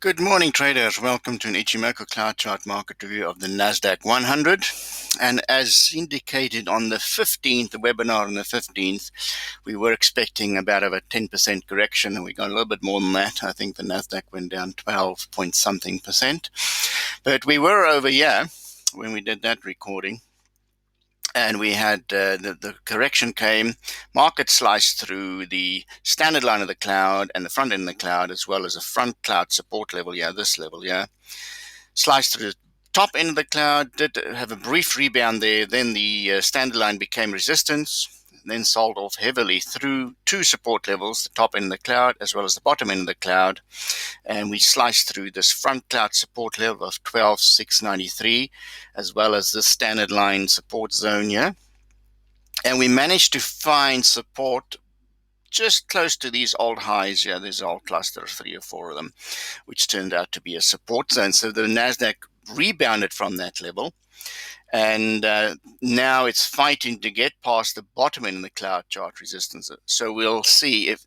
Good morning, traders. Welcome to an Ichimoku Cloud Chart Market Review of the NASDAQ 100. And as indicated on the 15th, the webinar on the 15th, we were expecting about a 10% correction, and we got a little bit more than that. I think the NASDAQ went down 12 point something percent. But we were over here when we did that recording. And we had the correction came, market sliced through the standard line of the cloud and the front end of the cloud, as well as a front cloud support level, this level, sliced through the top end of the cloud, did have a brief rebound there, then the standard line became resistance, then sold off heavily through two support levels, the top end of the cloud as well as the bottom end of the cloud, and we sliced through this front cloud support level of 12,693 as well as the standard line support zone here, and we managed to find support just close to these old highs. There's an old cluster of 3 or 4 of them, which turned out to be a support zone. So the NASDAQ rebounded from that level, and now it's fighting to get past the bottom end of the cloud chart resistance. So we'll see if,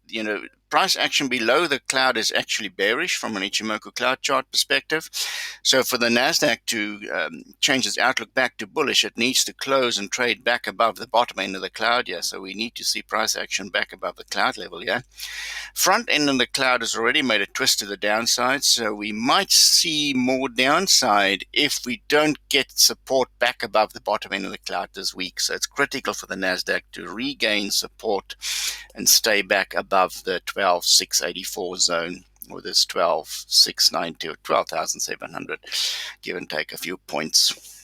price action below the cloud is actually bearish from an Ichimoku cloud chart perspective. So for the NASDAQ to change its outlook back to bullish, it needs to close and trade back above the bottom end of the cloud. So we need to see price action back above the cloud level. Front end of the cloud has already made a twist to the downside, so we might see more downside if we don't get support back above the bottom end of the cloud this week. So it's critical for the NASDAQ to regain support and stay back above the 12,684 zone, or this 12,690 or 12,700, give and take a few points.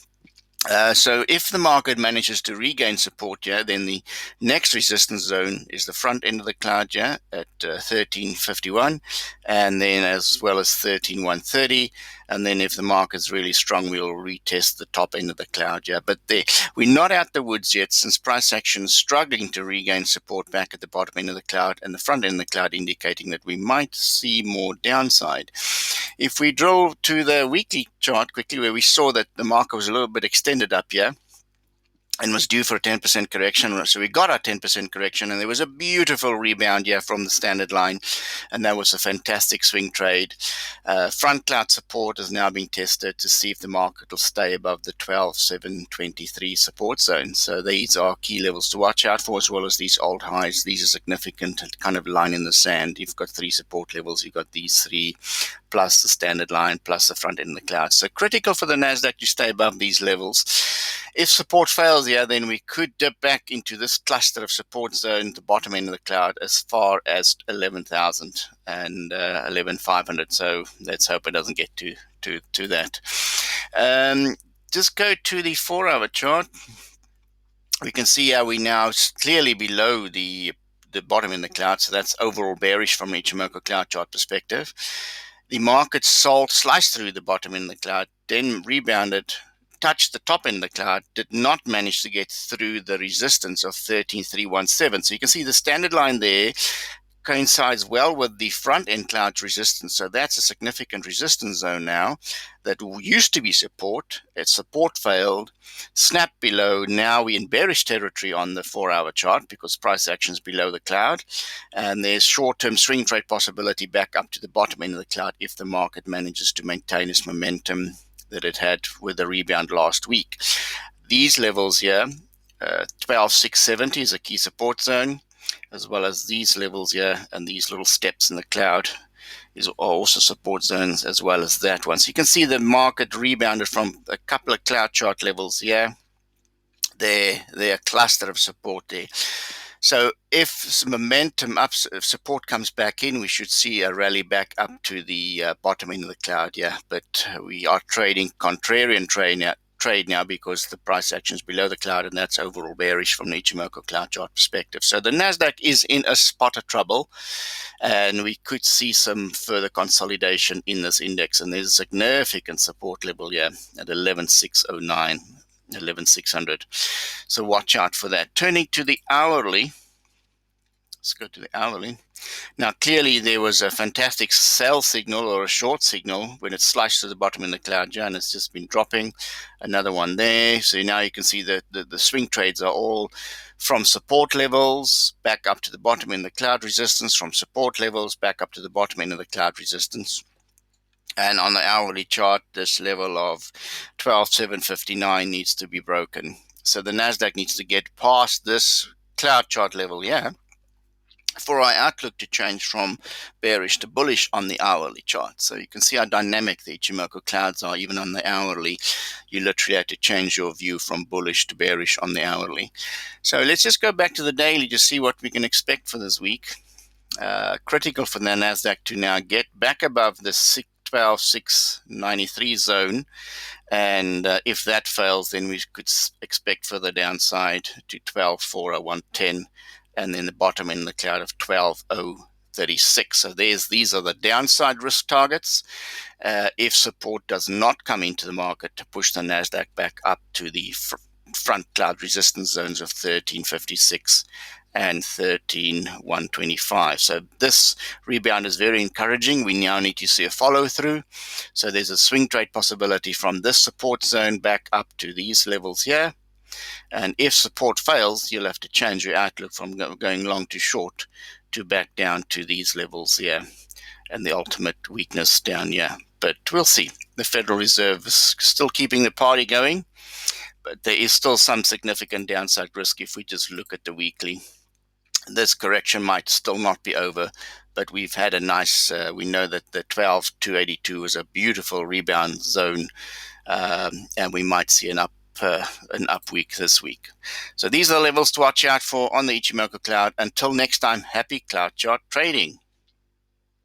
So if the market manages to regain support, then the next resistance zone is the front end of the cloud, at 1351, and then as well as 13,130. And then if the market's really strong, we'll retest the top end of the cloud, But we're not out the woods yet, since price action is struggling to regain support back at the bottom end of the cloud and the front end of the cloud, indicating that we might see more downside. If we drill to the weekly chart quickly, where we saw that the market was a little bit extended up here and was due for a 10% correction. So we got our 10% correction, and there was a beautiful rebound here from the standard line, and that was a fantastic swing trade. Front cloud support is now being tested to see if the market will stay above the 12,723 support zone. So these are key levels to watch out for, as well as these old highs. These are significant, kind of line in the sand. You've got 3 support levels. You've got these 3, plus the standard line, plus the front end of the cloud. So critical for the NASDAQ to stay above these levels. If support fails here, then we could dip back into this cluster of support zone, the bottom end of the cloud, as far as 11,000 and 11,500. So let's hope it doesn't get to that. Just go to the 4-hour chart. We can see how we now clearly below the bottom in the cloud. So that's overall bearish from an Ichimoku cloud chart perspective. The market sliced through the bottom in the cloud, then rebounded, touched the top end of the cloud, did not manage to get through the resistance of 13,317. So you can see the standard line there coincides well with the front end cloud resistance. So that's a significant resistance zone now that used to be support. Its support failed, snapped below. Now we're in bearish territory on the 4-hour chart because price action is below the cloud, and there's short-term swing trade possibility back up to the bottom end of the cloud if the market manages to maintain its momentum that it had with the rebound last week. These levels here, 12,670 is a key support zone, as well as these levels here and these little steps in the cloud are also support zones, as well as that one. So you can see the market rebounded from a couple of cloud chart levels here. They're a cluster of support there. So if some momentum up support comes back in, we should see a rally back up to the bottom end of the cloud, But we are trading contrarian trade now because the price action is below the cloud, and that's overall bearish from the Ichimoku cloud chart perspective. So the NASDAQ is in a spot of trouble, and we could see some further consolidation in this index. And there's a significant support level here at 11,609. 11,600. So watch out for that. Turning to the hourly. Let's go to the hourly. Now, clearly there was a fantastic sell signal or a short signal when it sliced to the bottom in the cloud, and it's just been dropping. Another one there. So now you can see that the swing trades are all from support levels back up to the bottom in the cloud resistance, from support levels back up to the bottom end of the cloud resistance. And on the hourly chart, this level of 12,759 needs to be broken. So the Nasdaq needs to get past this cloud chart level here for our outlook to change from bearish to bullish on the hourly chart. So you can see how dynamic the Ichimoku clouds are. Even on the hourly, you literally have to change your view from bullish to bearish on the hourly. So let's just go back to the daily to see what we can expect for this week. Critical for the Nasdaq to now get back above the 12,693 zone, and if that fails, then we could expect further downside to 12,40110, and then the bottom in the cloud of 12,036. So these are the downside risk targets. If support does not come into the market to push the Nasdaq back up to the front cloud resistance zones of 1356 and 13,125. So this rebound is very encouraging. We now need to see a follow through. So there's a swing trade possibility from this support zone back up to these levels here. And if support fails, you'll have to change your outlook from going long to short to back down to these levels here, and the ultimate weakness down here. But we'll see. The Federal Reserve is still keeping the party going, but there is still some significant downside risk if we just look at the weekly. This correction might still not be over, but we've had a nice, we know that the 12,282 is a beautiful rebound zone, and we might see an up week this week. So these are the levels to watch out for on the Ichimoku cloud. Until next time, happy cloud chart trading.